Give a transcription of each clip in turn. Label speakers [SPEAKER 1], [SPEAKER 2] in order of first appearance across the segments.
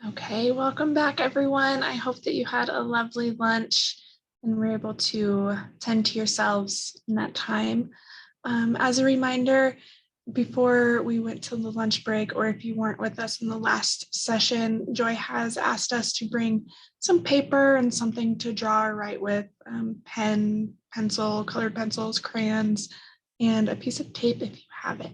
[SPEAKER 1] Okay, welcome back, everyone. I hope that you had a lovely lunch and were able to tend to yourselves in that time. As a reminder, before we went to the lunch break, or if you weren't with us in the last session, Joy has asked us to bring some paper and something to draw or write with, pen, pencil, colored pencils, crayons, and a piece of tape if you have it.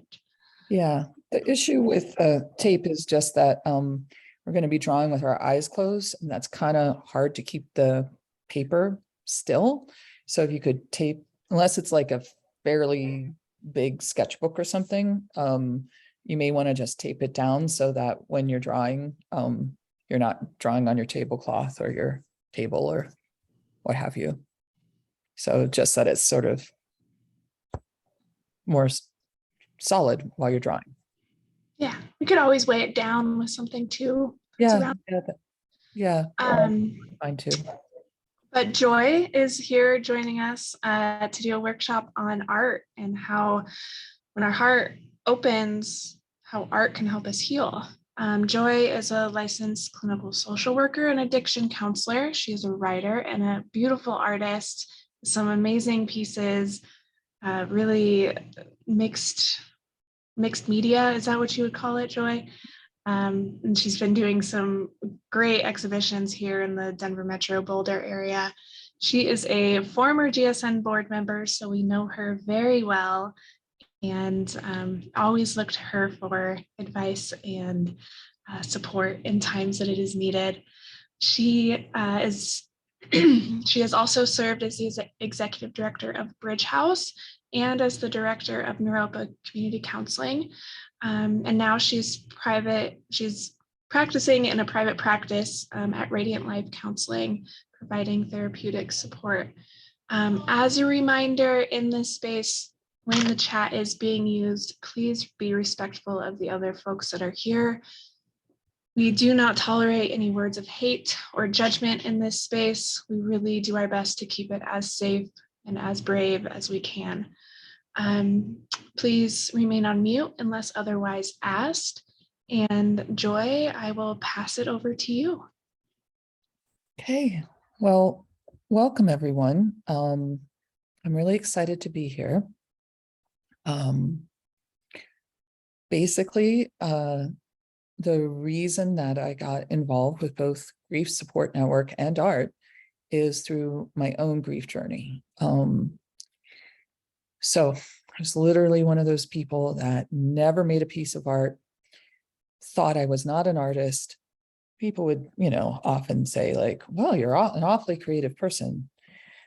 [SPEAKER 2] Yeah, the issue with tape is just that we're going to be drawing with our eyes closed, and that's kind of hard to keep the paper still. So if you could tape, unless it's like a fairly big sketchbook or something, you may want to just tape it down so that when you're drawing, you're not drawing on your tablecloth or your table or what have you. So just that it's sort of more solid while you're drawing.
[SPEAKER 1] Yeah, we could always weigh it down with something too.
[SPEAKER 2] Yeah, yeah, mine too.
[SPEAKER 1] But Joy is here joining us to do a workshop on art and how, when our heart opens, how art can help us heal. Joy is a licensed clinical social worker and addiction counselor. She is a writer and a beautiful artist with some amazing pieces, really mixed media. Is that what you would call it, Joy? And she's been doing some great exhibitions here in the Denver Metro Boulder area. She is a former GSN board member, so we know her very well and always look to her for advice and support in times that it is needed. She she has also served as the executive director of Bridge House and as the director of Naropa Community Counseling. And now she's practicing in a private practice at Radiant Life Counseling, providing therapeutic support. As a reminder, in this space, when the chat is being used, please be respectful of the other folks that are here. We do not tolerate any words of hate or judgment in this space. We really do our best to keep it as safe and as brave as we can. Please remain on mute unless otherwise asked. And Joy, I will pass it over to you.
[SPEAKER 2] Okay, well, welcome everyone. I'm really excited to be here. Basically, the reason that I got involved with both Grief Support Network and art is through my own grief journey. So I was literally one of those people that never made a piece of art, thought I was not an artist. People would, often say like, well, you're an awfully creative person.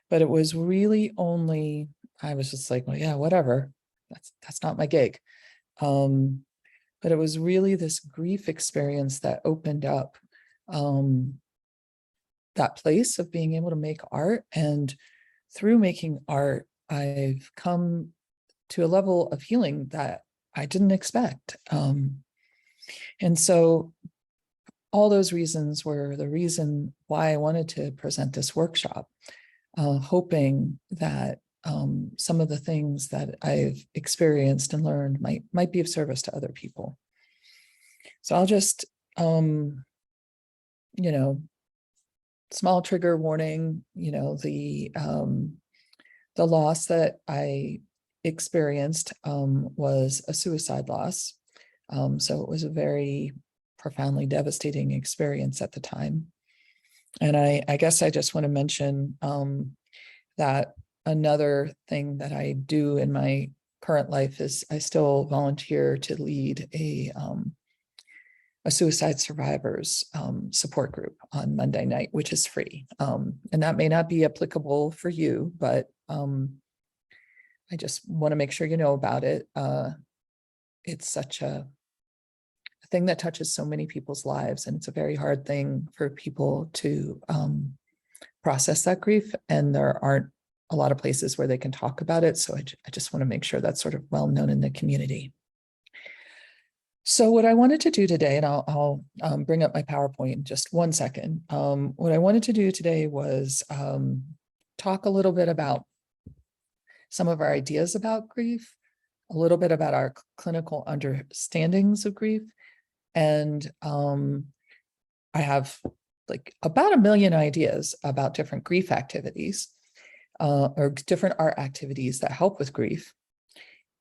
[SPEAKER 2] But it was really only, I was just like, well, yeah, whatever. That's not my gig. But it was really this grief experience that opened up that place of being able to make art. And through making art, I've come to a level of healing that I didn't expect. And so all those reasons were the reason why I wanted to present this workshop, hoping that some of the things that I've experienced and learned might be of service to other people. So I'll just, small trigger warning, the loss that I experienced was a suicide loss. So it was a very profoundly devastating experience at the time. And I guess I just want to mention that another thing that I do in my current life is I still volunteer to lead a suicide survivors support group on Monday night, which is free. And that may not be applicable for you, but I just want to make sure you know about it. It's such a thing that touches so many people's lives, and it's a very hard thing for people to process that grief, and there aren't a lot of places where they can talk about it. So I just want to make sure that's sort of well known in the community. So what I wanted to do today, and I'll bring up my PowerPoint in just 1 second. What I wanted to do today was talk a little bit about some of our ideas about grief, a little bit about our clinical understandings of grief, and I have like about 1 million ideas about different grief activities or different art activities that help with grief.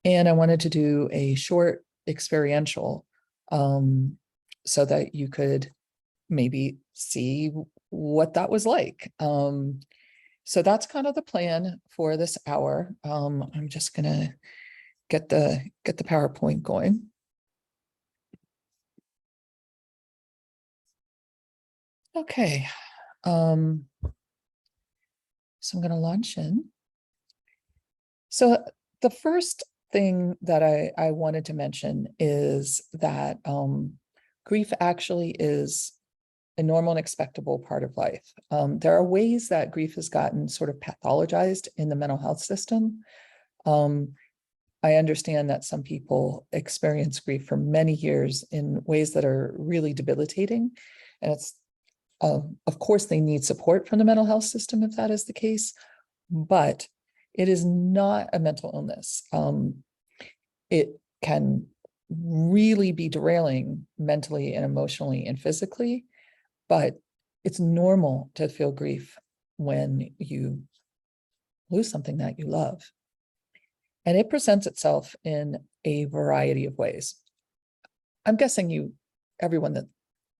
[SPEAKER 2] And I wanted to do a short experiential so that you could maybe see what that was like. So that's kind of the plan for this hour. I'm just gonna get the PowerPoint going. Okay. So I'm gonna launch in. So the first thing that I wanted to mention is that grief actually is a normal and expectable part of life. There are ways that grief has gotten sort of pathologized in the mental health system. I understand that some people experience grief for many years in ways that are really debilitating. And it's, of course, they need support from the mental health system if that is the case, but it is not a mental illness. It can really be derailing mentally and emotionally and physically, but it's normal to feel grief when you lose something that you love. And it presents itself in a variety of ways. I'm guessing everyone that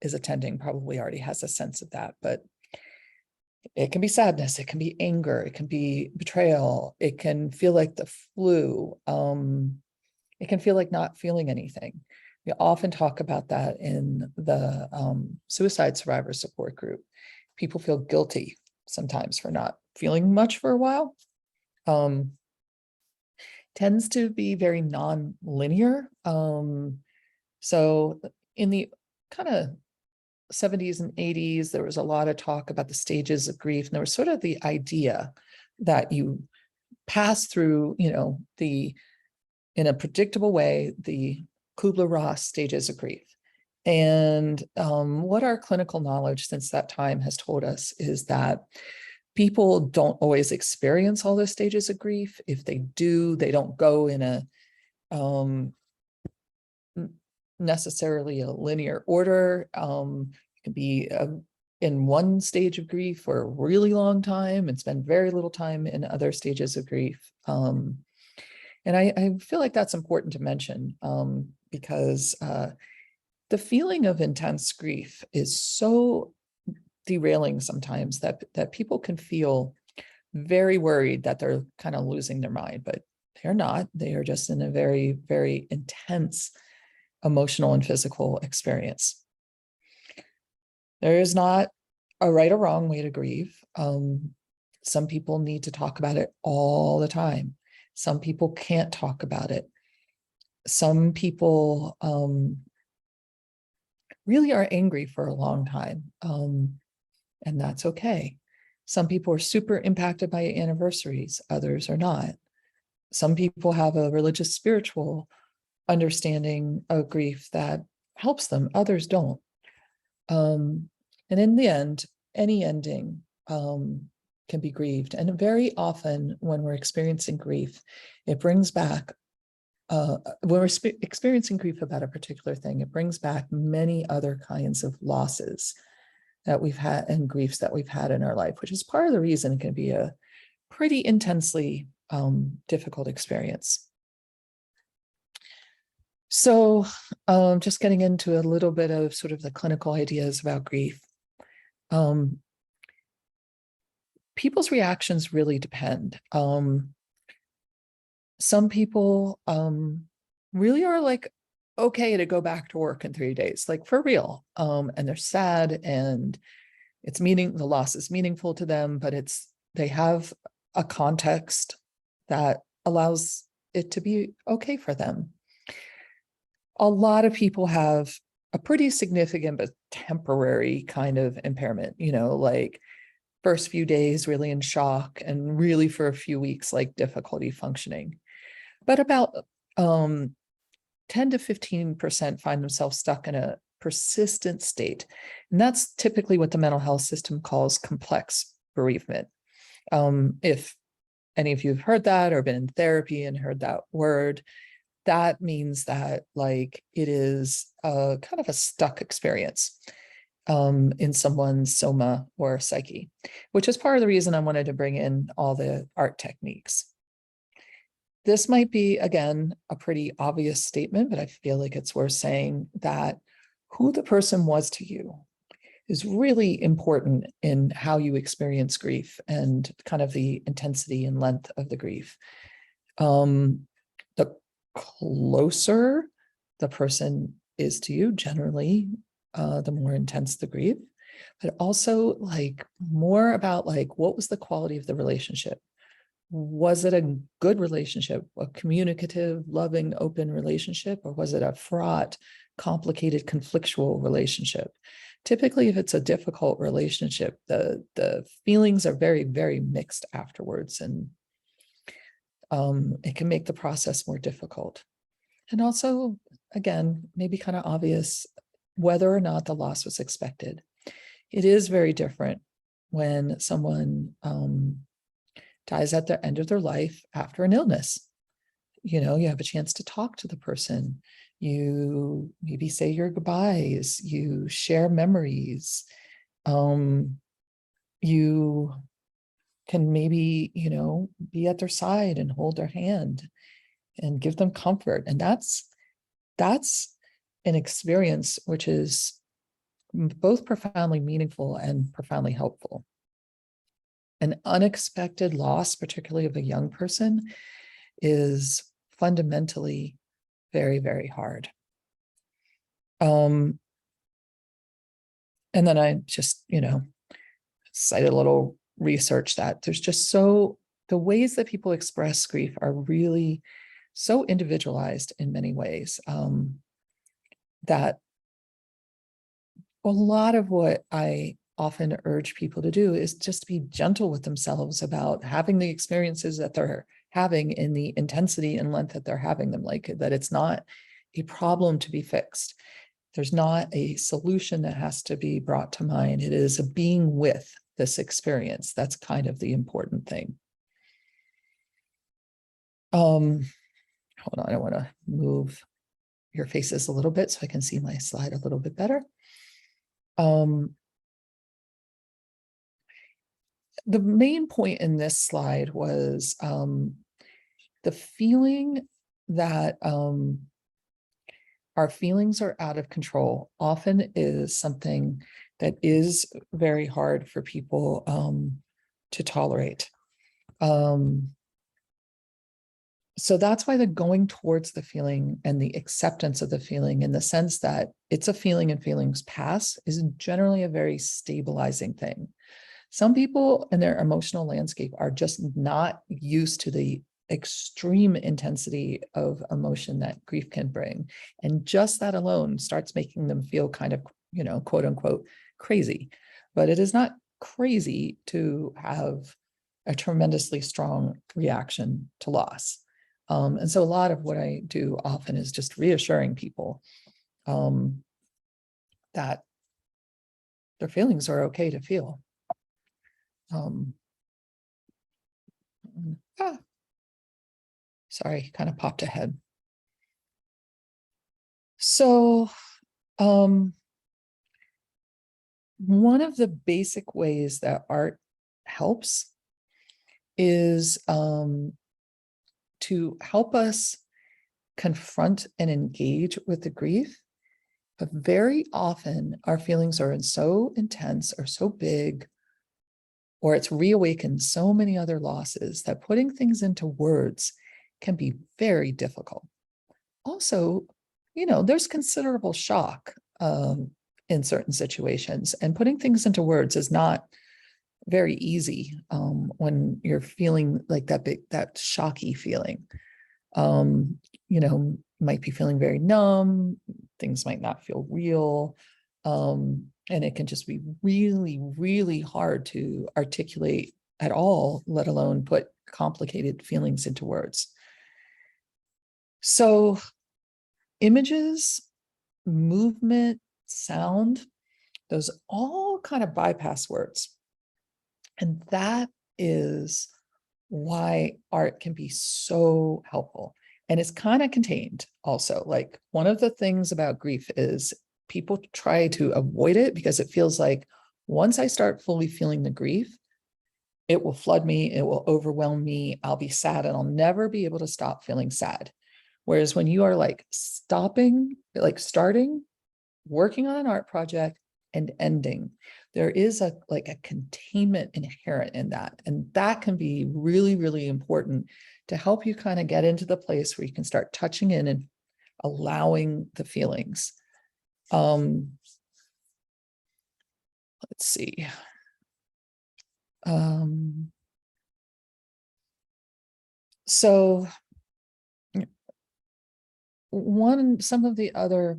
[SPEAKER 2] is attending probably already has a sense of that, but it can be sadness, it can be anger, it can be betrayal, it can feel like the flu, it can feel like not feeling anything. We often talk about that in the suicide survivor support group. People feel guilty sometimes for not feeling much for a while. Tends to be very non-linear. So in the kind of 70s and 80s, there was a lot of talk about the stages of grief. And there was sort of the idea that you pass through, in a predictable way, the Kubler-Ross stages of grief. And what our clinical knowledge since that time has told us is that people don't always experience all those stages of grief. If they do, they don't go in a necessarily a linear order. It can be in one stage of grief for a really long time and spend very little time in other stages of grief. And I feel like that's important to mention because the feeling of intense grief is so derailing sometimes that people can feel very worried that they're kind of losing their mind, but they're not. They are just in a very, very intense emotional and physical experience. There is not a right or wrong way to grieve. Some people need to talk about it all the time. Some people can't talk about it. Some people really are angry for a long time, and that's okay. Some people are super impacted by anniversaries, others are not. Some people have a religious, spiritual understanding of grief that helps them, others don't. And in the end, any ending can be grieved. And very often when we're experiencing grief, it brings back, when we're experiencing grief about a particular thing, it brings back many other kinds of losses that we've had and griefs that we've had in our life, which is part of the reason it can be a pretty intensely difficult experience. So just getting into a little bit of sort of the clinical ideas about grief. People's reactions really depend. Some people really are like, okay to go back to work in 3 days, like for real. And they're sad and the loss is meaningful to them, but they have a context that allows it to be okay for them. A lot of people have a pretty significant but temporary kind of impairment, like first few days really in shock and really for a few weeks like difficulty functioning. But about 10 to 15% find themselves stuck in a persistent state. And that's typically what the mental health system calls complex bereavement. If any of you have heard that or been in therapy and heard that word, that means that like it is a kind of a stuck experience. in someone's soma or psyche, which is part of the reason I wanted to bring in all the art techniques. This might be, again, a pretty obvious statement, but I feel like it's worth saying that who the person was to you is really important in how you experience grief and kind of the intensity and length of the grief. The closer the person is to you, generally, the more intense the grief, but also like more about like, what was the quality of the relationship? Was it a good relationship, a communicative, loving, open relationship, or was it a fraught, complicated, conflictual relationship? Typically, if it's a difficult relationship, the feelings are very, very mixed afterwards, and it can make the process more difficult. And also, again, maybe kind of obvious, whether or not the loss was expected. It is very different when someone dies at the end of their life after an illness. You know, you have a chance to talk to the person. You maybe say your goodbyes. You share memories. You can maybe, you know, be at their side and hold their hand and give them comfort. And that's an experience which is both profoundly meaningful and profoundly helpful. An unexpected loss, particularly of a young person, is fundamentally very, very hard. And then I just, you know, cited a little research that there's just the ways that people express grief are really so individualized in many ways, that a lot of what I often urge people to do is just be gentle with themselves about having the experiences that they're having in the intensity and length that they're having them, like that it's not a problem to be fixed. There's not a solution that has to be brought to mind. It is a being with this experience. That's kind of the important thing. Hold on, I want to move your faces a little bit so I can see my slide a little bit better. The main point in this slide was the feeling that our feelings are out of control often is something that is very hard for people to tolerate. So that's why the going towards the feeling and the acceptance of the feeling, in the sense that it's a feeling and feelings pass, is generally a very stabilizing thing. Some people in their emotional landscape are just not used to the extreme intensity of emotion that grief can bring. And just that alone starts making them feel kind of, you know, quote unquote, crazy. But it is not crazy to have a tremendously strong reaction to loss. And so a lot of what I do often is just reassuring people that their feelings are okay to feel. Sorry, kind of popped ahead. So one of the basic ways that art helps is to help us confront and engage with the grief. But very often our feelings are so intense or so big, or it's reawakened so many other losses, that putting things into words can be very difficult. Also, you know, there's considerable shock in certain situations, and putting things into words is not very easy when you're feeling like that shocky feeling. You know, might be feeling very numb, things might not feel real. And it can just be really, really hard to articulate at all, let alone put complicated feelings into words. So images, movement, sound, those all kind of bypass words. And that is why art can be so helpful. And it's kind of contained also. Like, one of the things about grief is people try to avoid it because it feels like once I start fully feeling the grief, it will flood me, it will overwhelm me, I'll be sad and I'll never be able to stop feeling sad. Whereas when you are like starting, working on an art project and ending, there is a containment inherent in that. And that can be really, really important to help you kind of get into the place where you can start touching in and allowing the feelings. Let's see. So some of the other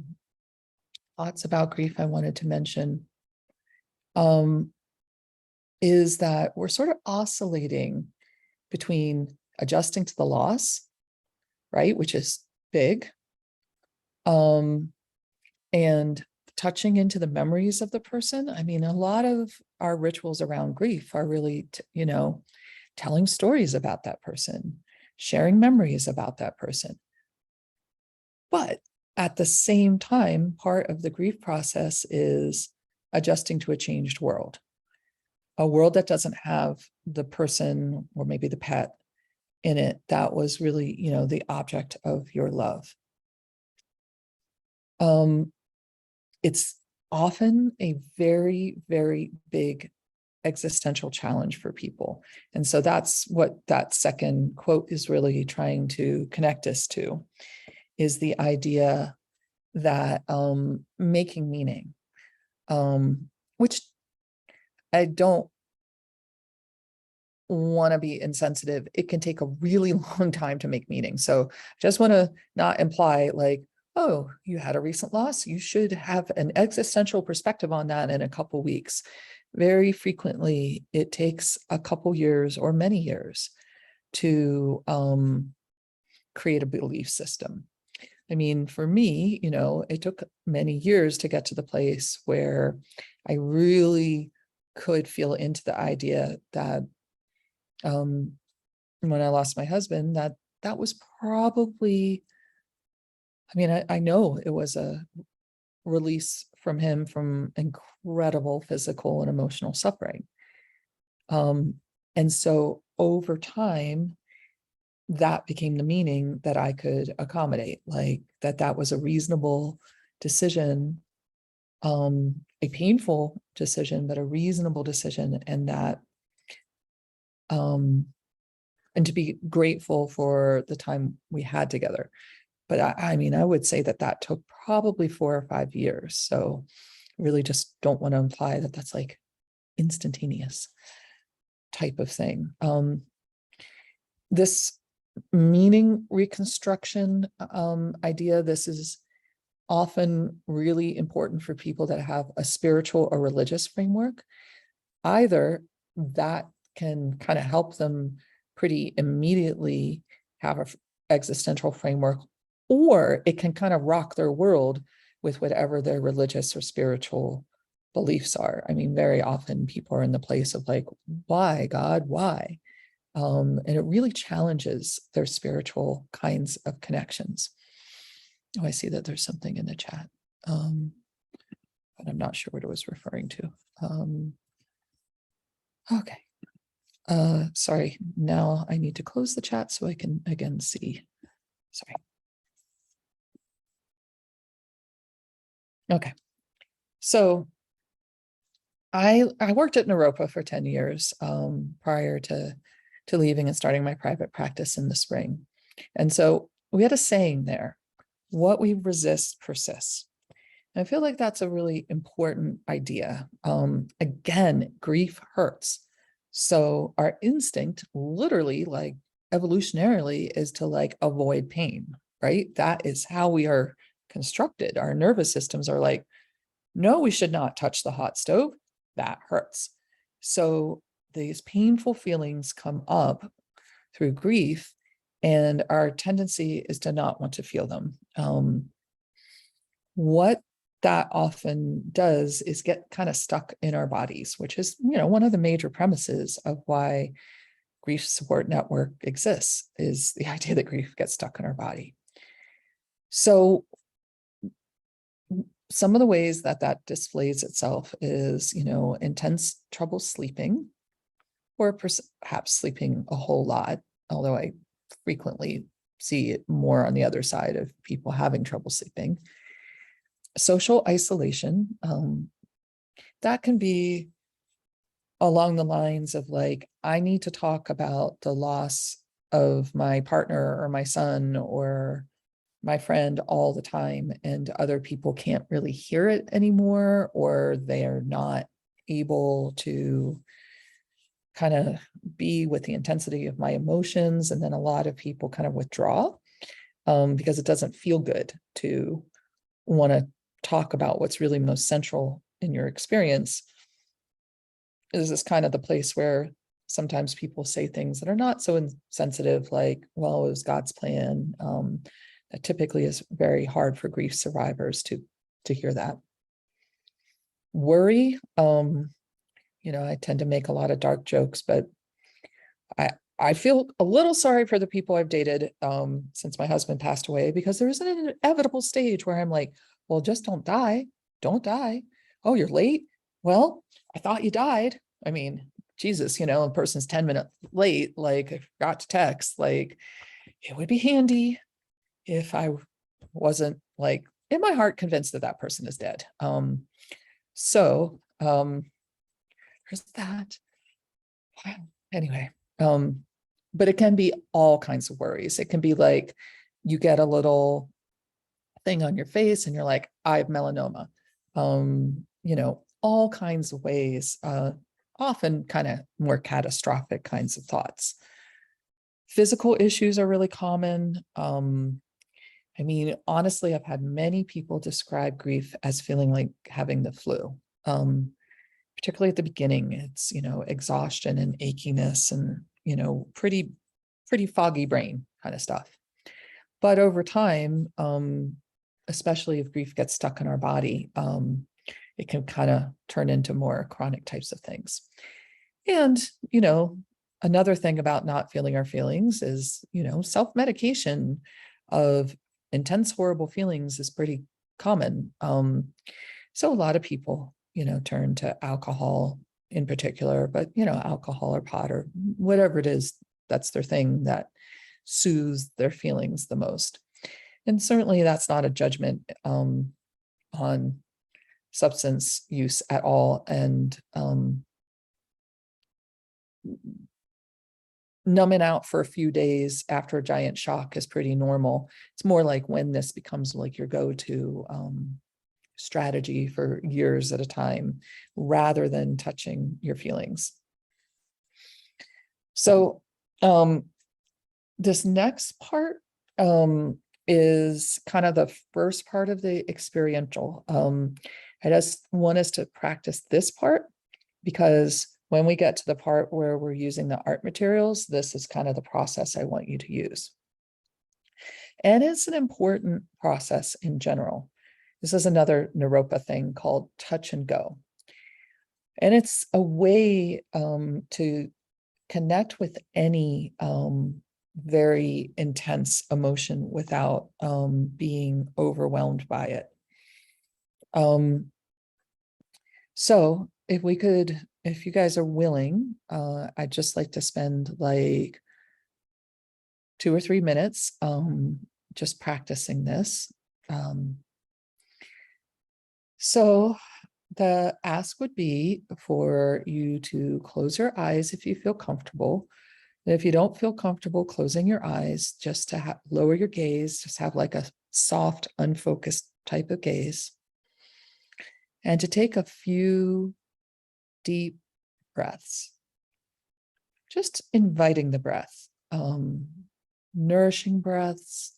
[SPEAKER 2] thoughts about grief I wanted to mention is that we're sort of oscillating between adjusting to the loss, right, which is big, and touching into the memories of the person. I mean, a lot of our rituals around grief are really, telling stories about that person, sharing memories about that person. But at the same time, part of the grief process is adjusting to a changed world, a world that doesn't have the person or maybe the pet in it that was really, the object of your love. It's often a very, very big existential challenge for people. And so that's what that second quote is really trying to connect us to, is the idea that making meaning, which I don't want to be insensitive. It can take a really long time to make meaning. So just want to not imply like, oh, you had a recent loss, you should have an existential perspective on that in a couple weeks. Very frequently, it takes a couple years or many years to create a belief system. I mean, for me, it took many years to get to the place where I really could feel into the idea that when I lost my husband, that was probably, I know it was a release from him from incredible physical and emotional suffering. And so over time, that became the meaning that I could accommodate, like that was a reasonable decision, a painful decision, but a reasonable decision, and that, and to be grateful for the time we had together. But I would say that took probably 4 or 5 years. So really just don't want to imply that that's like instantaneous type of thing. This meaning reconstruction idea, this is often really important for people that have a spiritual or religious framework. Either that can kind of help them pretty immediately have an existential framework, or it can kind of rock their world with whatever their religious or spiritual beliefs are. Very often people are in the place of like, why, God, why? And it really challenges their spiritual kinds of connections. Oh, I see that there's something in the chat, but I'm not sure what it was referring to. Okay. Sorry, now I need to close the chat so I can again see. Sorry. Okay. So I worked at Naropa for 10 years prior to leaving and starting my private practice in the spring. And so we had a saying there, what we resist persists. And I feel like that's a really important idea. Again, grief hurts. So our instinct, literally, like evolutionarily, is to like avoid pain, right? That is how we are constructed. Our nervous systems are like, no, we should not touch the hot stove. That hurts. So these painful feelings come up through grief, and our tendency is to not want to feel them. What that often does is get kind of stuck in our bodies, which is, one of the major premises of why Grief Support Network exists, is the idea that grief gets stuck in our body. So some of the ways that that displays itself is, intense trouble sleeping, or perhaps sleeping a whole lot, although I frequently see it more on the other side of people having trouble sleeping. Social isolation, that can be along the lines of like, I need to talk about the loss of my partner or my son or my friend all the time, and other people can't really hear it anymore, or they are not able to kind of be with the intensity of my emotions. And then a lot of people kind of withdraw because it doesn't feel good to want to talk about what's really most central in your experience. Is this kind of the place where sometimes people say things that are not so insensitive, like, well, it was God's plan. That typically is very hard for grief survivors to hear that. Worry, I tend to make a lot of dark jokes, but I feel a little sorry for the people I've dated since my husband passed away, because there's an inevitable stage where I'm like, well, just don't die. Don't die. Oh, you're late? Well, I thought you died. I mean, Jesus, a person's 10 minutes late, like I forgot to text, like it would be handy if I wasn't like in my heart convinced that that person is dead. So there's that. Anyway, but it can be all kinds of worries. It can be like you get a little thing on your face and you're like, I have melanoma. All kinds of ways, often kind of more catastrophic kinds of thoughts. Physical issues are really common. Honestly, I've had many people describe grief as feeling like having the flu. Particularly at the beginning, it's, exhaustion and achiness and, pretty foggy brain kind of stuff. But over time, especially if grief gets stuck in our body, it can kind of turn into more chronic types of things. And, another thing about not feeling our feelings is, self-medication of intense, horrible feelings is pretty common. So a lot of people, turn to alcohol in particular, but, alcohol or pot or whatever it is, that's their thing that soothes their feelings the most. And certainly that's not a judgment on substance use at all. And numbing out for a few days after a giant shock is pretty normal. It's more like when this becomes like your go-to strategy for years at a time, rather than touching your feelings. So this next part is kind of the first part of the experiential. I just want us to practice this part, because when we get to the part where we're using the art materials, this is kind of the process I want you to use. And it's an important process in general. This is another Naropa thing called touch and go. And it's a way to connect with any very intense emotion without being overwhelmed by it. So if you guys are willing, I'd just like to spend like 2 or 3 minutes just practicing this. So the ask would be for you to close your eyes if you feel comfortable. And if you don't feel comfortable closing your eyes, just to lower your gaze, just have like a soft, unfocused type of gaze. And to take a few deep breaths, just inviting the breath, nourishing breaths,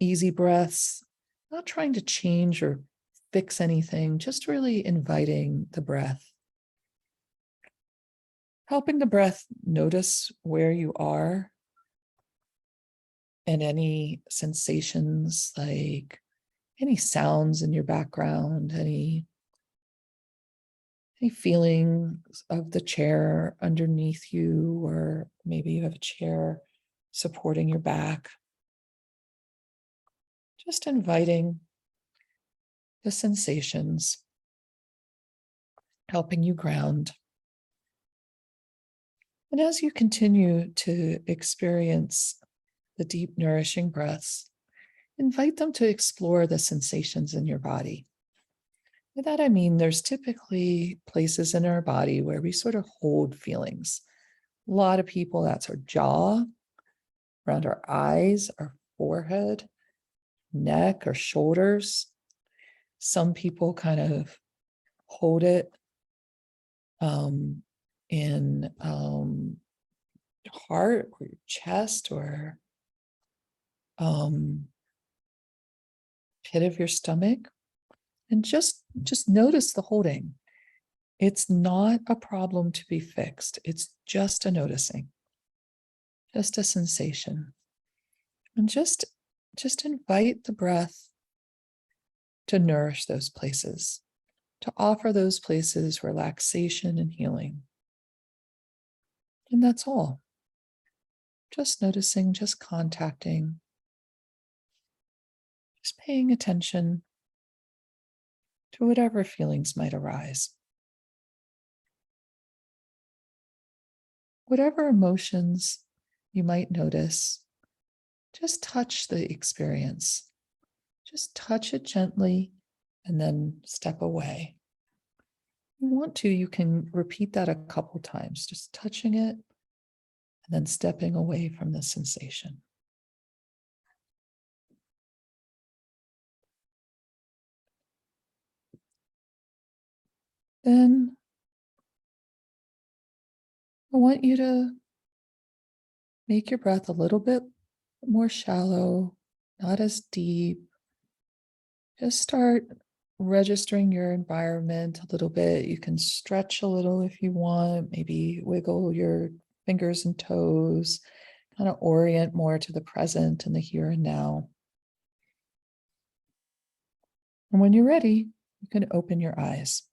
[SPEAKER 2] easy breaths, not trying to change or fix anything, just really inviting the breath. Helping the breath notice where you are and any sensations, like any sounds in your background, any feelings of the chair underneath you, or maybe you have a chair supporting your back. Just inviting the sensations, helping you ground. And as you continue to experience the deep, nourishing breaths, invite them to explore the sensations in your body. By that I mean there's typically places in our body where we sort of hold feelings. A lot of people, that's our jaw, around our eyes, our forehead, neck, or shoulders. Some people kind of hold it in heart or your chest or pit of your stomach. And just notice the holding. It's not a problem to be fixed. It's just a noticing, just a sensation. And just invite the breath to nourish those places, to offer those places relaxation and healing. And that's all. Just noticing, just contacting, just paying attention to whatever feelings might arise. Whatever emotions you might notice, just touch the experience. Just touch it gently and then step away. If you want to, you can repeat that a couple times, just touching it and then stepping away from the sensation. Then I want you to make your breath a little bit more shallow, not as deep. Just start registering your environment a little bit. You can stretch a little if you want, maybe wiggle your fingers and toes, kind of orient more to the present and the here and now. And when you're ready, you can open your eyes.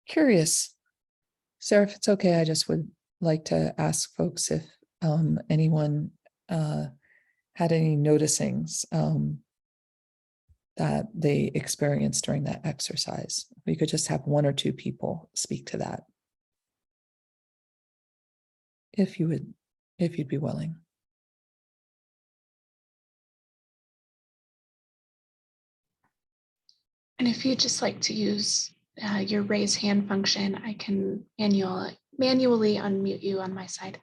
[SPEAKER 2] Curious, Sarah, if it's okay, I just would like to ask folks if anyone had any noticings that they experienced during that exercise. We could just have one or two people speak to that. If you'd be willing.
[SPEAKER 1] And if you'd just like to use your raise hand function, I can manually unmute you on my side.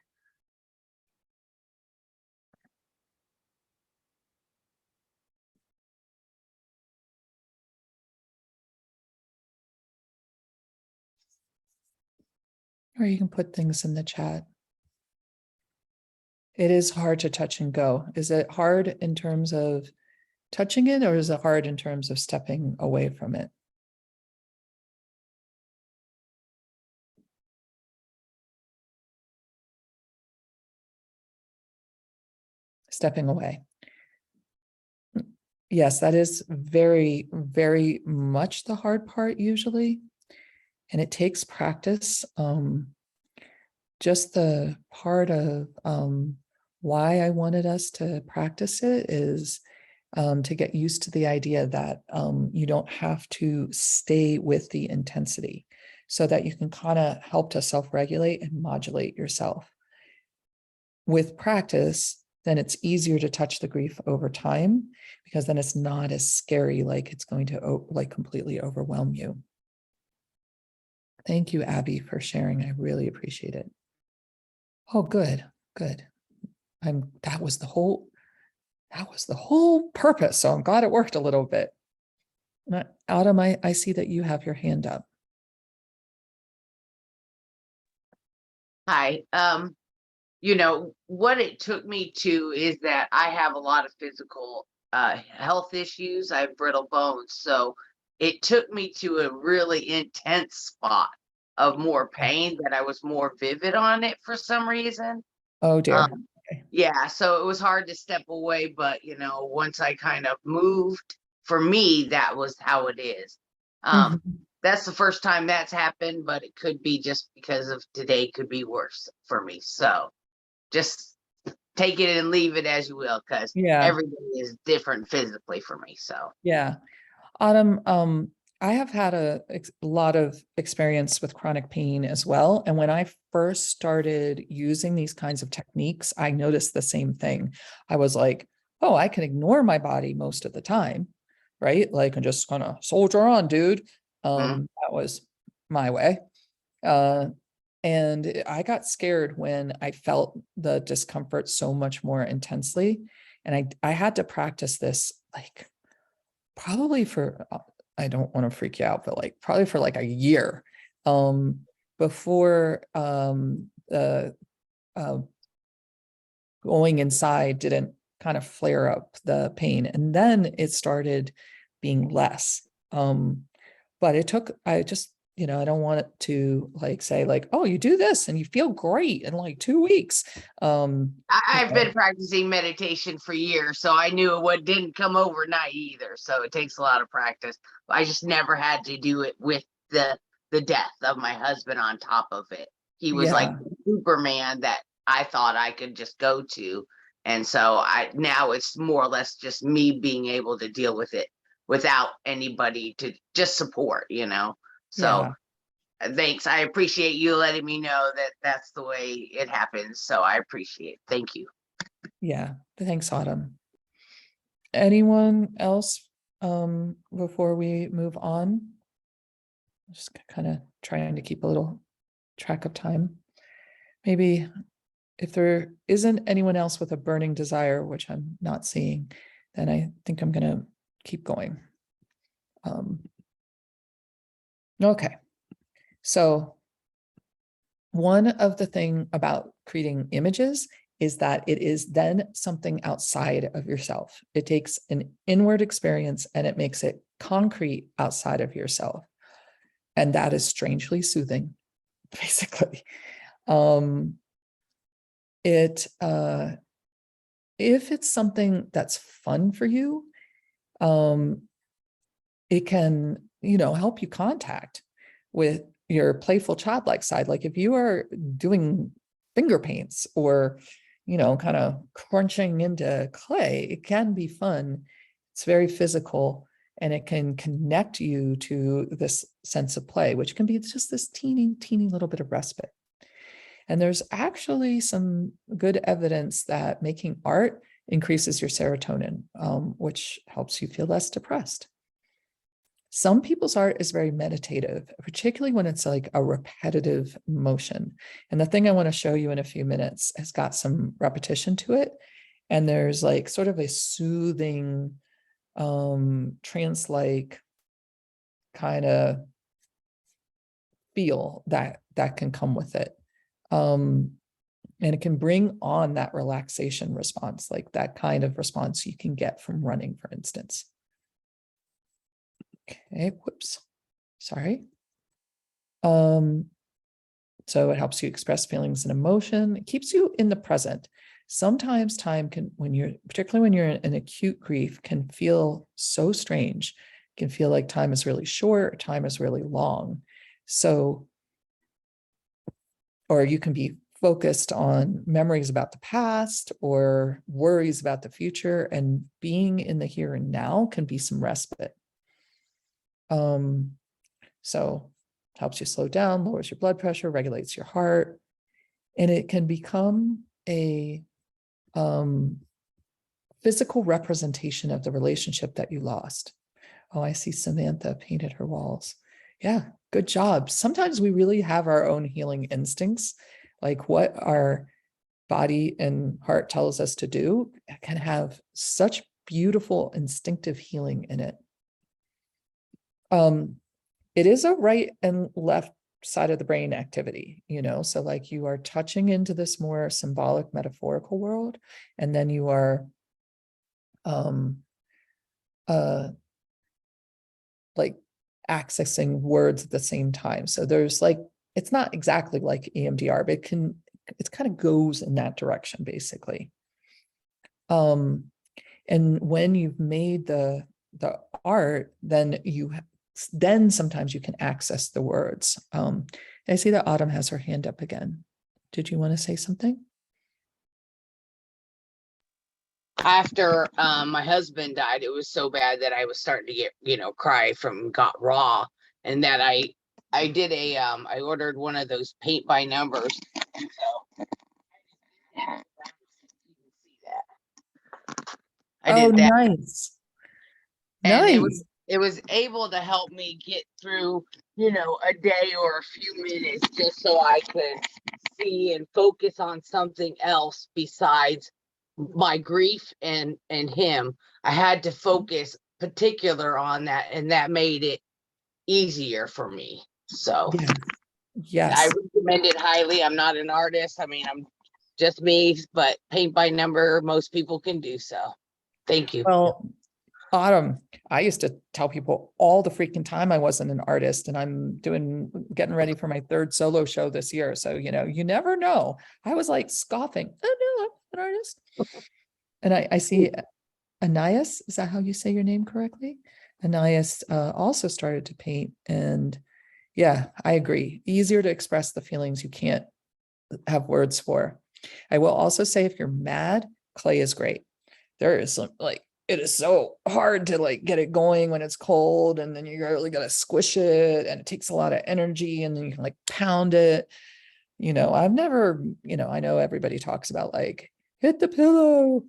[SPEAKER 2] Or you can put things in the chat. It is hard to touch and go. Is it hard in terms of touching it, or is it hard in terms of stepping away from it? Stepping away. Yes, that is very, very much the hard part usually. And it takes practice. Just the part of why I wanted us to practice it is to get used to the idea that you don't have to stay with the intensity, so that you can kind of help to self-regulate and modulate yourself. With practice, then it's easier to touch the grief over time, because then it's not as scary, like it's going to like completely overwhelm you. Thank you, Abby, for sharing. I really appreciate it. Oh, good. That was the whole purpose. So I'm glad it worked a little bit. Autumn, I see that you have your hand up.
[SPEAKER 3] Hi. You know, what it took me to is that I have a lot of physical health issues. I have brittle bones. So it took me to a really intense spot of more pain, that I was more vivid on it for some reason.
[SPEAKER 2] Oh dear.
[SPEAKER 3] Okay. Yeah, so it was hard to step away, but you know, once I kind of moved, for me, that was how it is. That's the first time that's happened, but it could be just because of today could be worse for me. So just take it and leave it as you will, because
[SPEAKER 2] Yeah.
[SPEAKER 3] every day is different physically for me. So
[SPEAKER 2] Yeah. Autumn, I have had a lot of experience with chronic pain as well. And when I first started using these kinds of techniques, I noticed the same thing. I was like, oh, I can ignore my body most of the time, right? Like I'm just gonna soldier on, dude. That was my way. And I got scared when I felt the discomfort so much more intensely. And I had to practice this like probably for, I don't want to freak you out, but like probably for like a year before the going inside didn't kind of flare up the pain. And then it started being less. But it took, I just, you know, I don't want it to like say like, oh, you do this and you feel great in like 2 weeks.
[SPEAKER 3] I've been practicing meditation for years, so I knew it didn't come overnight either. So it takes a lot of practice. I just never had to do it with the death of my husband on top of it. He was like
[SPEAKER 2] Yeah.
[SPEAKER 3] Superman that I thought I could just go to. And so now it's more or less just me being able to deal with it without anybody to just support, you know. So
[SPEAKER 2] Yeah.
[SPEAKER 3] thanks. I appreciate you letting me know that that's the way it happens. So I appreciate it. Thank you.
[SPEAKER 2] Yeah. Thanks, Autumn. Anyone else before we move on? Just kind of trying to keep a little track of time. Maybe if there isn't anyone else with a burning desire, which I'm not seeing, then I think I'm going to keep going. Okay. So one of the thing about creating images is that it is then something outside of yourself. It takes an inward experience and it makes it concrete outside of yourself. And that is strangely soothing, basically. If it's something that's fun for you, it can, you know, help you contact with your playful childlike side. Like if you are doing finger paints or, you know, kind of crunching into clay, it can be fun. It's very physical and it can connect you to this sense of play, which can be just this teeny, teeny little bit of respite. And there's actually some good evidence that making art increases your serotonin, which helps you feel less depressed. Some people's art is very meditative, particularly when it's like a repetitive motion. And the thing I want to show you in a few minutes has got some repetition to it. And there's like sort of a soothing, trance-like kind of feel that can come with it. And it can bring on that relaxation response, like that kind of response you can get from running, for instance. Okay, whoops, sorry. So it helps you express feelings and emotion. It keeps you in the present. Sometimes time can, particularly when you're in acute grief, can feel so strange. It can feel like time is really short, time is really long. So, or you can be focused on memories about the past or worries about the future, and being in the here and now can be some respite. So helps you slow down, lowers your blood pressure, regulates your heart, and it can become a physical representation of the relationship that you lost. Oh, I see Samantha painted her walls. Yeah, good job. Sometimes we really have our own healing instincts, like what our body and heart tells us to do can have such beautiful instinctive healing in it. It is a right and left side of the brain activity, you know, so like you are touching into this more symbolic metaphorical world, and then you are like accessing words at the same time. So there's like, it's not exactly like EMDR, but it kind of goes in that direction basically. And when you've made the art, then sometimes you can access the words. I see that Autumn has her hand up again. Did you want to say something?
[SPEAKER 3] after my husband died, it was so bad that I was starting to get, cry from got raw, and that I did I ordered one of those paint by numbers. So I
[SPEAKER 2] Oh,
[SPEAKER 3] did that,
[SPEAKER 2] nice.
[SPEAKER 3] and
[SPEAKER 2] Nice.
[SPEAKER 3] it was able to help me get through, a day or a few minutes, just so I could see and focus on something else besides my grief and him. I had to focus particular on that, and that made it easier for me. So
[SPEAKER 2] Yeah.
[SPEAKER 3] I
[SPEAKER 2] Yes.
[SPEAKER 3] recommend it highly. I'm not an artist. I mean, I'm just me, but paint by number, most people can do so. Thank you.
[SPEAKER 2] Well, Autumn, I used to tell people all the freaking time I wasn't an artist, and I'm getting ready for my third solo show this year. So, you never know. I was like scoffing. Oh no, I'm an artist. And I see Anais, is that how you say your name correctly? Anais also started to paint, and yeah, I agree. Easier to express the feelings you can't have words for. I will also say, if you're mad, clay is great. There is some it is so hard to get it going when it's cold, and then you really got to squish it, and it takes a lot of energy, and then you can pound it. I've never, I know everybody talks about hit the pillow,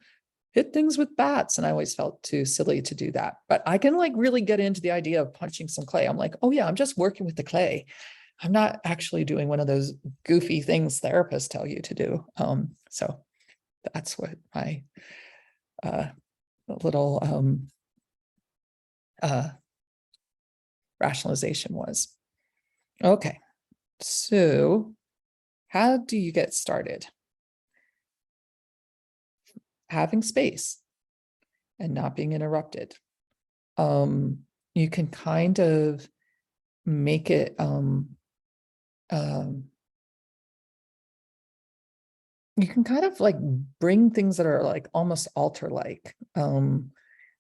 [SPEAKER 2] hit things with bats, and I always felt too silly to do that. But I can really get into the idea of punching some clay. I'm like, oh yeah, I'm just working with the clay. I'm not actually doing one of those goofy things therapists tell you to do. So that's what my little rationalization was. Okay, so how do you get started? Having space and not being interrupted. You can kind of make it you can kind of bring things that are almost altar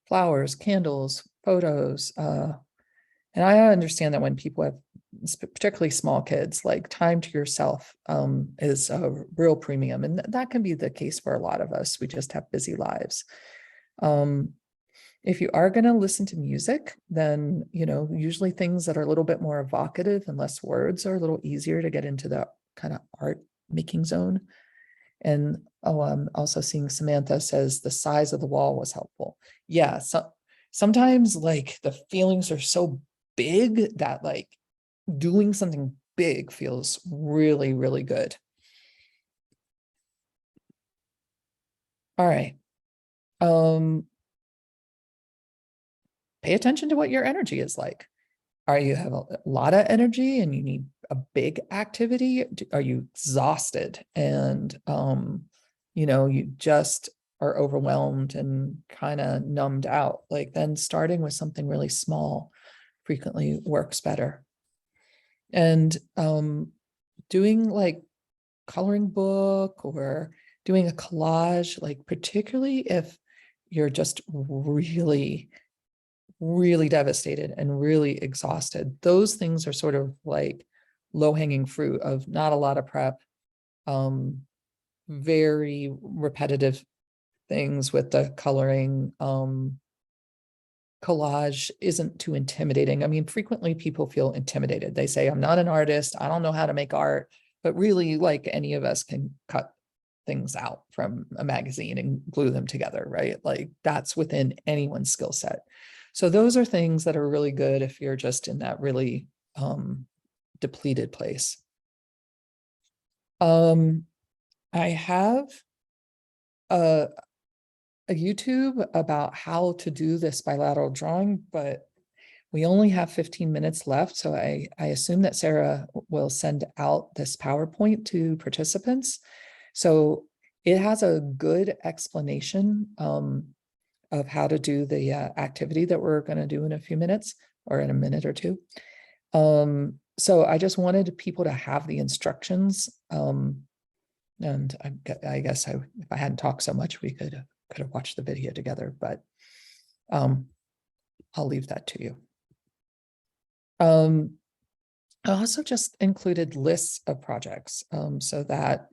[SPEAKER 2] flowers, candles, photos, and I understand that when people have particularly small kids, time to yourself is a real premium, and that can be the case for a lot of us. We just have busy lives. If you are going to listen to music, then usually things that are a little bit more evocative and less words are a little easier to get into the kind of art making zone. And I'm also seeing Samantha says the size of the wall was helpful. Yeah, so sometimes the feelings are so big that doing something big feels really, really good. All right. Pay attention to what your energy is like. Are you have a lot of energy and you need a big activity? Are you exhausted and you just are overwhelmed and kind of numbed out? Then starting with something really small frequently works better. And doing coloring book or doing a collage, particularly if you're just really devastated and really exhausted, those things are sort of low-hanging fruit of not a lot of prep, very repetitive things with the coloring. Collage isn't too intimidating. I mean, frequently people feel intimidated. They say, I'm not an artist, I don't know how to make art, but really any of us can cut things out from a magazine and glue them together, right? That's within anyone's skill set. So those are things that are really good if you're just in that really depleted place. I have a YouTube about how to do this bilateral drawing, but we only have 15 minutes left. So I assume that Sarah will send out this PowerPoint to participants. So it has a good explanation of how to do the activity that we're going to do in a few minutes or in a minute or two. So I just wanted people to have the instructions. And I guess if I hadn't talked so much, we could have watched the video together, but I'll leave that to you. I also just included lists of projects so that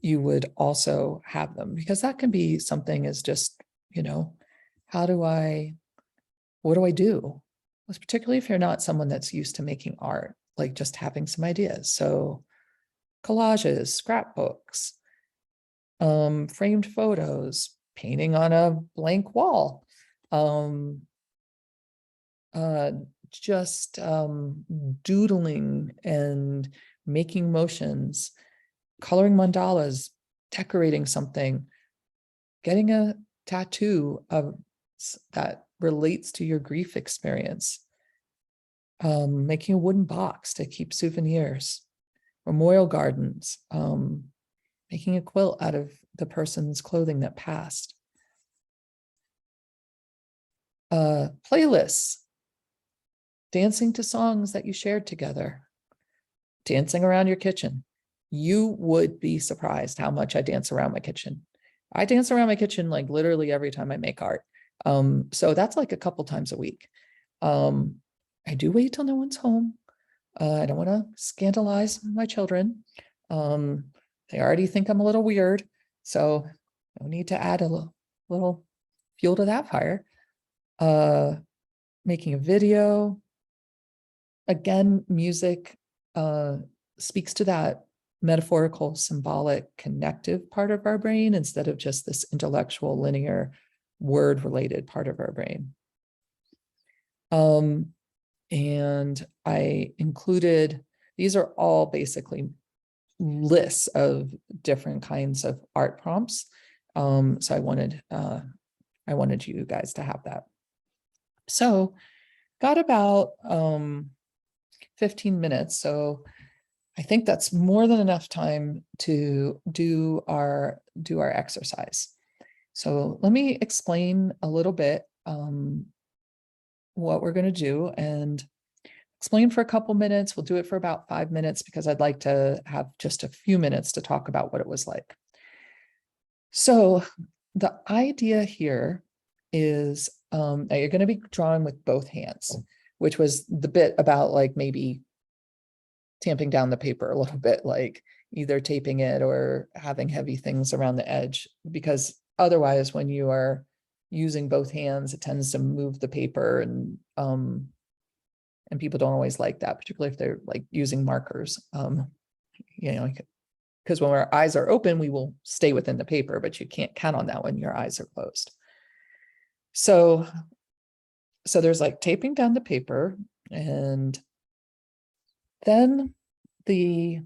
[SPEAKER 2] you would also have them, because that can be something as just you know, what do I do? Particularly if you're not someone that's used to making art, like just having some ideas. So collages, scrapbooks, framed photos, painting on a blank wall, just doodling and making motions, coloring mandalas, decorating something, getting a tattoo of that relates to your grief experience, making a wooden box to keep souvenirs, memorial gardens, making a quilt out of the person's clothing that passed, playlists, dancing to songs that you shared together, dancing around your kitchen. You would be surprised how much I dance around my kitchen. I dance around my kitchen like literally every time I make art. So that's like a couple times a week. I do wait till no one's home. I don't want to scandalize my children. They already think I'm a little weird, so no need to add a little fuel to that fire. Making a video. Again, music speaks to that metaphorical, symbolic, connective part of our brain instead of just this intellectual, linear, word-related part of our brain. And I included, these are all basically lists of different kinds of art prompts. So I wanted you guys to have that. So got about 15 minutes. So I think that's more than enough time to do our exercise. So let me explain a little bit what we're going to do and explain for a couple minutes. We'll do it for about 5 minutes because I'd like to have just a few minutes to talk about what it was like. So the idea here is that you're going to be drawing with both hands, which was the bit about like maybe tamping down the paper a little bit, like either taping it or having heavy things around the edge, because otherwise when you are using both hands, it tends to move the paper, and people don't always like that, particularly if they're like using markers, you know, because when our eyes are open, we will stay within the paper, but you can't count on that when your eyes are closed. So there's like taping down the paper, and then the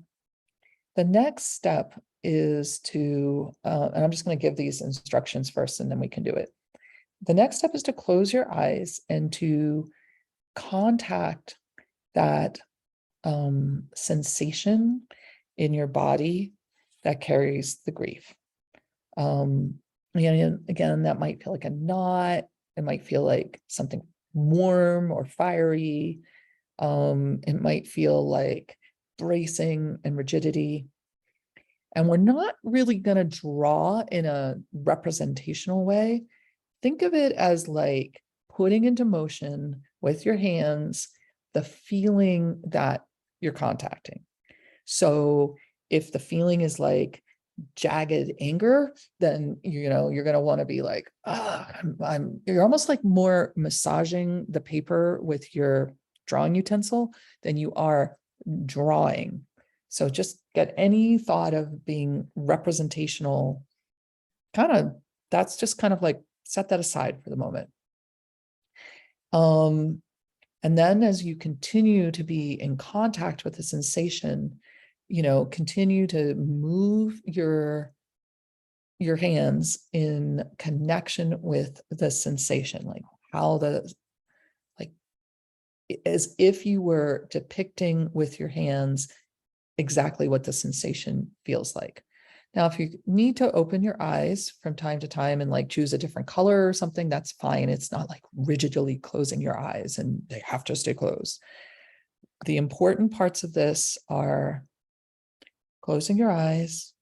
[SPEAKER 2] next step is to, and I'm just going to give these instructions first and then we can do it. The next step is to close your eyes and to contact that sensation in your body that carries the grief. Again, that might feel like a knot. It might feel like something warm or fiery. It might feel like bracing and rigidity. And we're not really going to draw in a representational way. Think of it as like putting into motion with your hands the feeling that you're contacting. So if the feeling is like jagged anger, then you're going to want to be like, you're almost like more massaging the paper with your drawing utensil than you are drawing. So just get any thought of being representational, that's just kind of like set that aside for the moment. And then as you continue to be in contact with the sensation, continue to move your hands in connection with the sensation, like as if you were depicting with your hands exactly what the sensation feels like. Now, if you need to open your eyes from time to time and like choose a different color or something, that's fine. It's not like rigidly closing your eyes and they have to stay closed. The important parts of this are closing your eyes,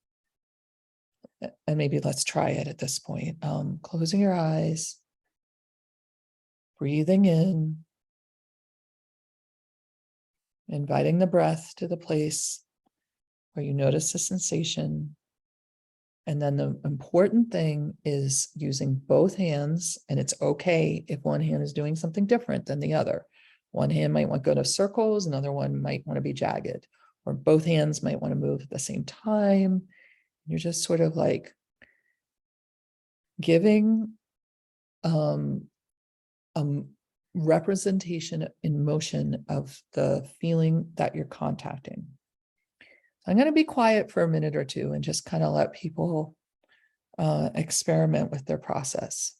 [SPEAKER 2] and maybe let's try it at this point. Closing your eyes, breathing in, inviting the breath to the place where you notice the sensation, And then the important thing is using both hands, and it's okay if one hand is doing something different than the other. One hand might want to go to circles, another one might want to be jagged, or both hands might want to move at the same time. You're just sort of like giving representation in motion of the feeling that you're contacting. I'm going to be quiet for a minute or two and just kind of let people experiment with their process.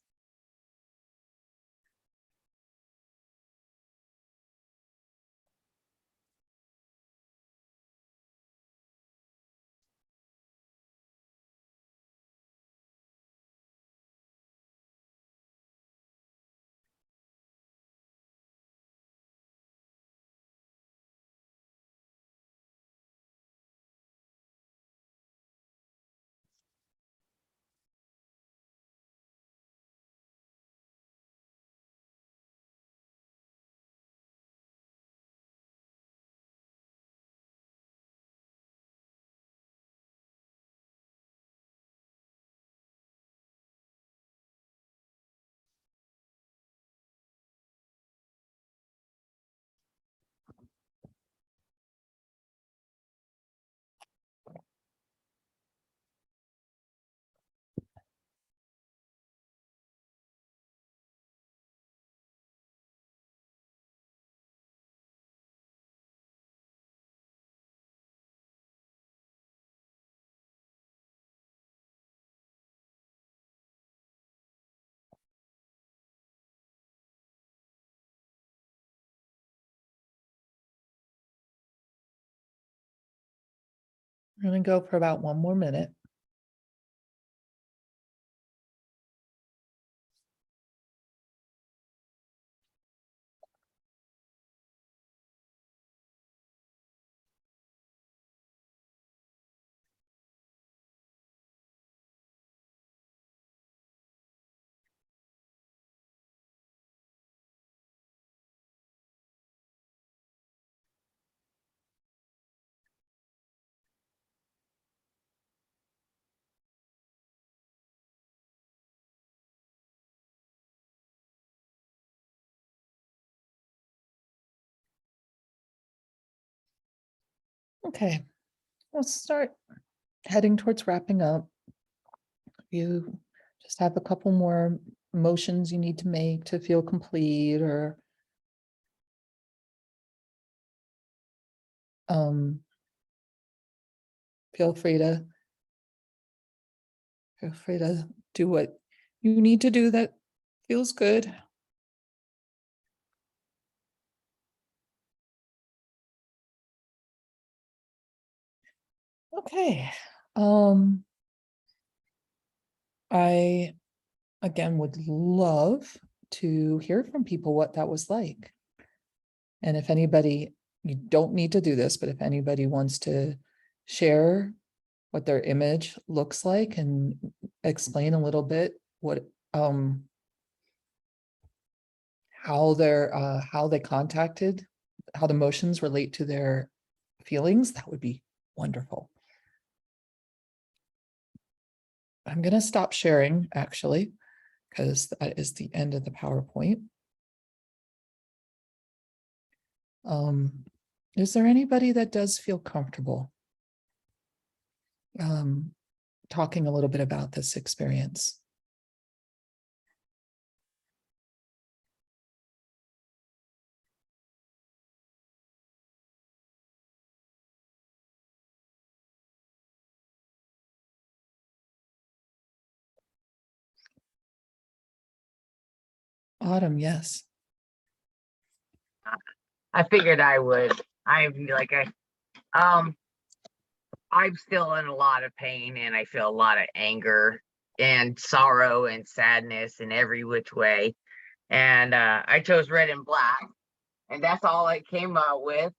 [SPEAKER 2] I'm going to go for about 1 more minute. Okay, let's start heading towards wrapping up. You just have a couple more motions you need to make to feel complete, or feel free to do what you need to do that feels good. Okay. I again would love to hear from people what that was like. And if anybody, you don't need to do this, but if anybody wants to share what their image looks like and explain a little bit what how they contacted, how the motions relate to their feelings, that would be wonderful. I'm going to stop sharing actually, because that is the end of the PowerPoint. Is there anybody that does feel comfortable talking a little bit about this experience? Autumn, yes.
[SPEAKER 3] I figured I would. I'm still in a lot of pain, and I feel a lot of anger and sorrow and sadness in every which way. And I chose red and black, and that's all I came out with.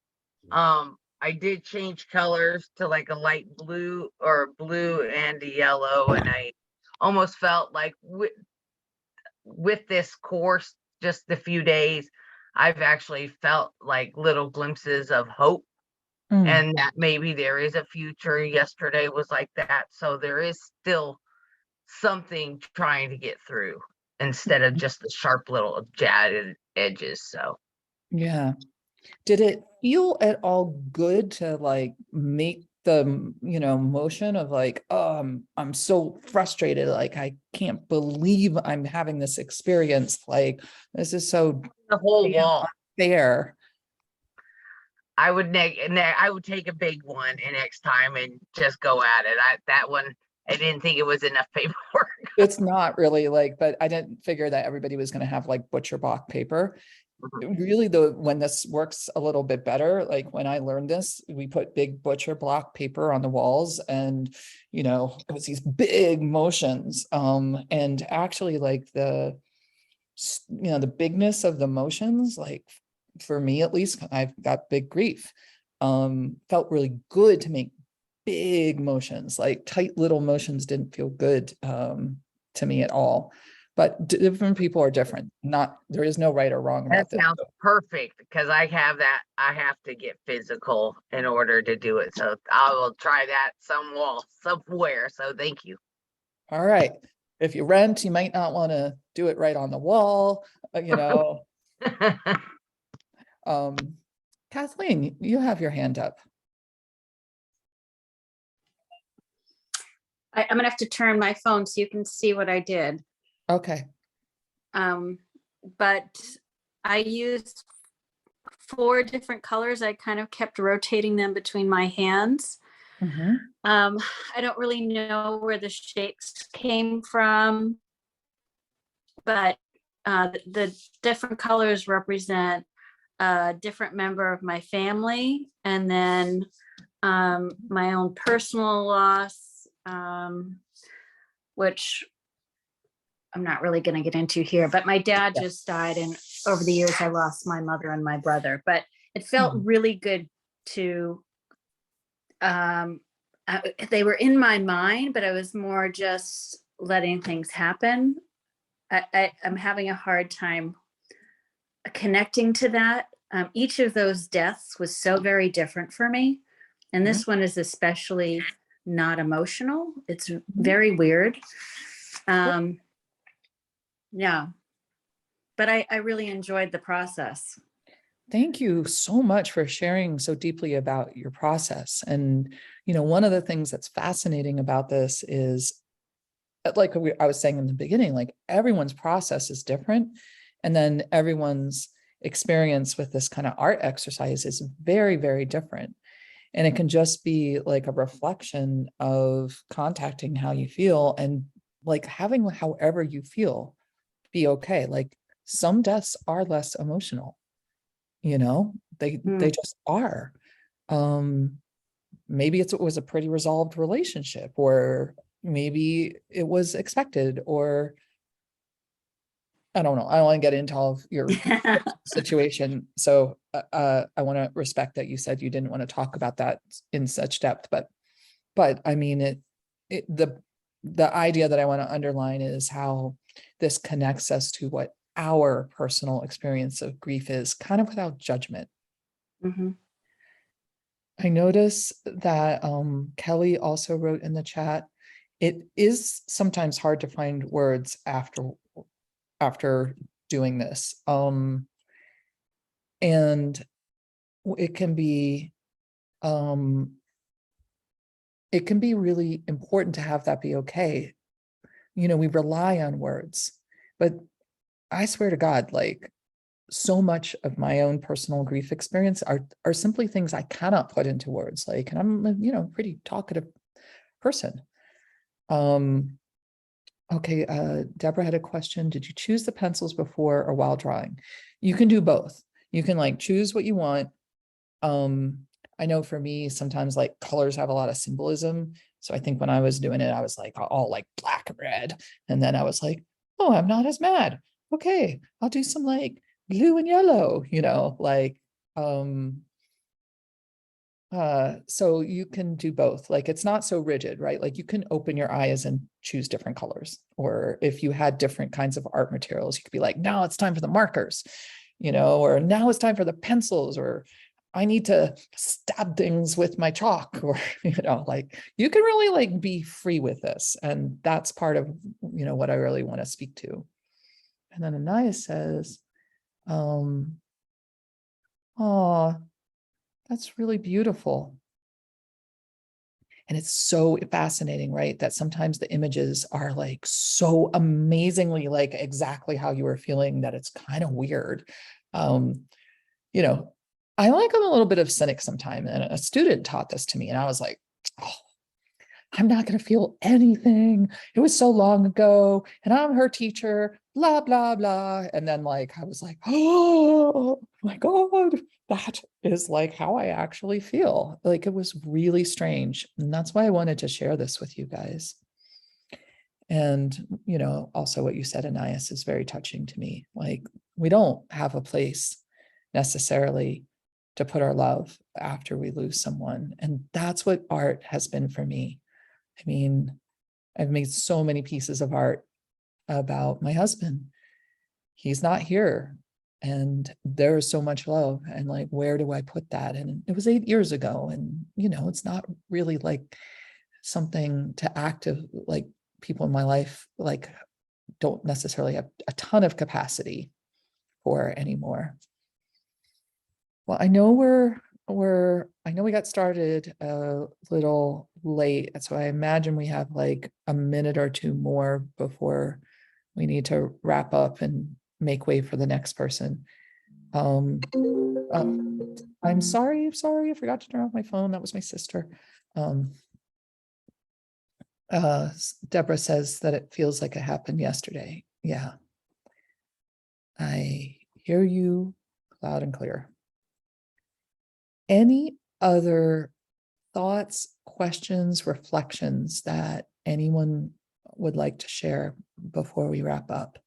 [SPEAKER 3] I did change colors to like a light blue or blue and a yellow, and I almost felt like with this course, just a few days, I've actually felt like little glimpses of hope
[SPEAKER 2] Mm,
[SPEAKER 3] and that maybe there is a future. Yesterday was like that. So there is still something trying to get through instead of just the sharp little jagged edges. So
[SPEAKER 2] yeah. Did it feel at all good to like make the, motion of like, I'm so frustrated. Like, I can't believe I'm having this experience. Like, this is so
[SPEAKER 3] the whole
[SPEAKER 2] damn
[SPEAKER 3] wall,
[SPEAKER 2] unfair.
[SPEAKER 3] I would I would take a big one and next time and just go at it. That one, I didn't think it was enough paperwork.
[SPEAKER 2] It's not really like, but I didn't figure that everybody was going to have like butcher block paper. Really, though, when this works a little bit better, like when I learned this, we put big butcher block paper on the walls, and it was these big motions. And actually, like the bigness of the motions, like for me at least, I've got big grief. Felt really good to make big motions. Like tight little motions didn't feel good to me at all. But different people are different. There is no right or wrong
[SPEAKER 3] That
[SPEAKER 2] about this.
[SPEAKER 3] sounds perfect because I have to get physical in order to do it. So I will try that somewhere. So thank you.
[SPEAKER 2] All right. If you rent, you might not want to do it right on the wall, Kathleen, you have your hand up.
[SPEAKER 4] I'm gonna have to turn my phone so you can see what I did.
[SPEAKER 2] Okay.
[SPEAKER 4] But I used 4 different colors. I kind of kept rotating them between my hands.
[SPEAKER 2] Mhm.
[SPEAKER 4] I don't really know where the shapes came from, but the different colors represent a different member of my family, and then my own personal loss, which I'm not really going to get into here, but my dad just died, and over the years I lost my mother and my brother, but it felt really good to, they were in my mind, but I was more just letting things happen. I'm having a hard time connecting to that. Each of those deaths was so very different for me. And this one is especially not emotional. It's very weird. Yeah, but I really enjoyed the process.
[SPEAKER 2] Thank you so much for sharing so deeply about your process. And, one of the things that's fascinating about this is, like I was saying in the beginning, like everyone's process is different. And then everyone's experience with this kind of art exercise is very, very different. And it can just be like a reflection of contacting how you feel and like having however you feel be okay. Like some deaths are less emotional, they just are. Maybe it was a pretty resolved relationship, or maybe it was expected, or I don't know. I don't want to get into all of your situation. So I want to respect that you said you didn't want to talk about that in such depth, but I mean, the idea that I want to underline is how this connects us to what our personal experience of grief is, kind of without judgment. I notice that Kelly also wrote in the chat, it is sometimes hard to find words after doing this. And it can be really important to have that be okay. We rely on words, but I swear to God, like so much of my own personal grief experience are simply things I cannot put into words. Like, and I'm a, pretty talkative person. Okay, Deborah had a question. Did you choose the pencils before or while drawing? You can do both. You can like choose what you want. I know for me, sometimes like colors have a lot of symbolism. So I think when I was doing it, I was like all like black and red. And then I was like, oh, I'm not as mad. Okay, I'll do some like blue and yellow, so you can do both. Like it's not so rigid, right? Like you can open your eyes and choose different colors. Or if you had different kinds of art materials, you could be like, now it's time for the markers, or now it's time for the pencils, or I need to stab things with my chalk, or, like, you can really like be free with this. And that's part of, what I really want to speak to. And then Anaya says, oh, that's really beautiful. And it's so fascinating, right? That sometimes the images are like so amazingly like exactly how you were feeling that it's kind of weird. I like I'm a little bit of cynic sometimes, and a student taught this to me, and I was like, oh, I'm not going to feel anything. It was so long ago, and I'm her teacher, blah, blah, blah. And then like, I was like, oh my God, that is like how I actually feel. Like, it was really strange. And that's why I wanted to share this with you guys. And, also what you said, Anais, is very touching to me. Like, we don't have a place necessarily to put our love after we lose someone. And that's what art has been for me. I mean, I've made so many pieces of art about my husband. He's not here. And there is so much love. And like, where do I put that? And it was 8 years ago. And, it's not really like something to active, like people in my life, like don't necessarily have a ton of capacity for anymore. Well, I know we got started a little late, so I imagine we have like a minute or two more before we need to wrap up and make way for the next person. I'm sorry, I forgot to turn off my phone. That was my sister. Deborah says that it feels like it happened yesterday. Yeah. I hear you loud and clear. Any other thoughts, questions, reflections that anyone would like to share before we wrap up?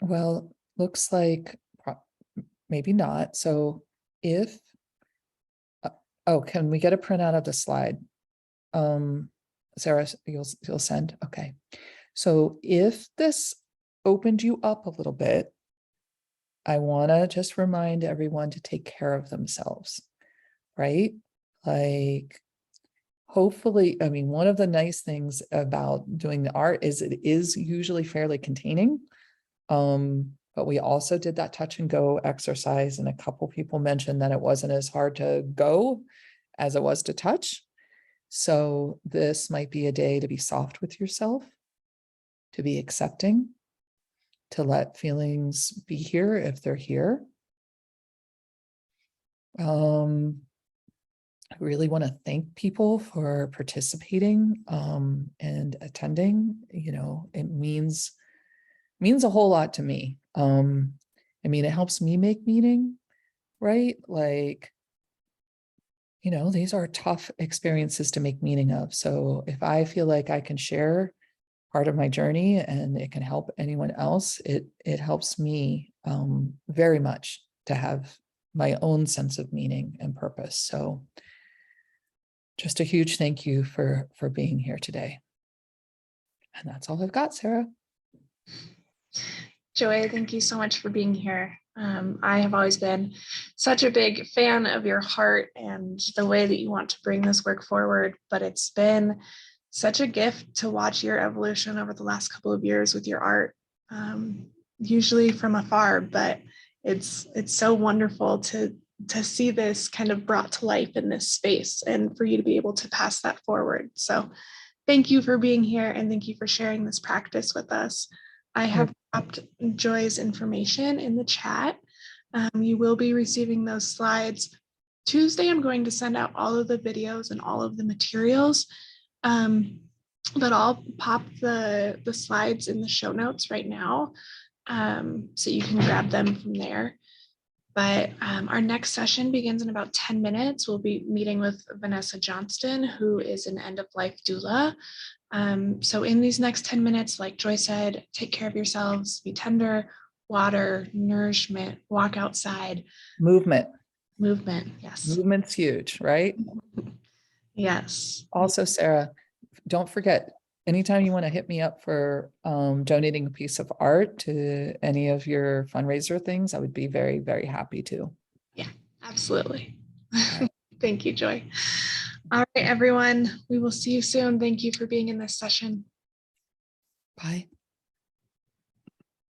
[SPEAKER 2] Well, looks like maybe not. So if, oh, can we get a printout of the slide? Sarah, you'll send? Okay. So if this opened you up a little bit, I want to just remind everyone to take care of themselves, right? Like, hopefully, I mean, one of the nice things about doing the art is it is usually fairly containing. But we also did that touch and go exercise, and a couple people mentioned that it wasn't as hard to go as it was to touch. So this might be a day to be soft with yourself, to be accepting, to let feelings be here if they're here. I really want to thank people for participating and attending. It means a whole lot to me. I mean, it helps me make meaning, right? Like, these are tough experiences to make meaning of. So if I feel like I can share part of my journey and it can help anyone else, it helps me very much to have my own sense of meaning and purpose. So just a huge thank you for being here today. And that's all I've got, Sarah.
[SPEAKER 1] Joy, thank you so much for being here. I have always been such a big fan of your heart and the way that you want to bring this work forward, but it's been such a gift to watch your evolution over the last couple of years with your art, usually from afar, but it's so wonderful to see this kind of brought to life in this space and for you to be able to pass that forward. So thank you for being here, and thank you for sharing this practice with us. I have dropped Joy's information in the chat. You will be receiving those slides. Tuesday, I'm going to send out all of the videos and all of the materials, but I'll pop the slides in the show notes right now, so you can grab them from there. But our next session begins in about 10 minutes. We'll be meeting with Vanessa Johnston, who is an end-of-life doula. So in these next 10 minutes, like Joy said, take care of yourselves, be tender, water, nourishment, walk outside,
[SPEAKER 2] Movement.
[SPEAKER 1] movement. Yes.
[SPEAKER 2] Movement's huge, right?
[SPEAKER 1] Yes.
[SPEAKER 2] Also, Sarah, don't forget, anytime you want to hit me up for donating a piece of art to any of your fundraiser things, I would be very, very happy to.
[SPEAKER 1] Absolutely.
[SPEAKER 2] right.
[SPEAKER 1] Thank you, Joy. All right, everyone. We will see you soon. Thank you for being in this session.
[SPEAKER 2] Bye.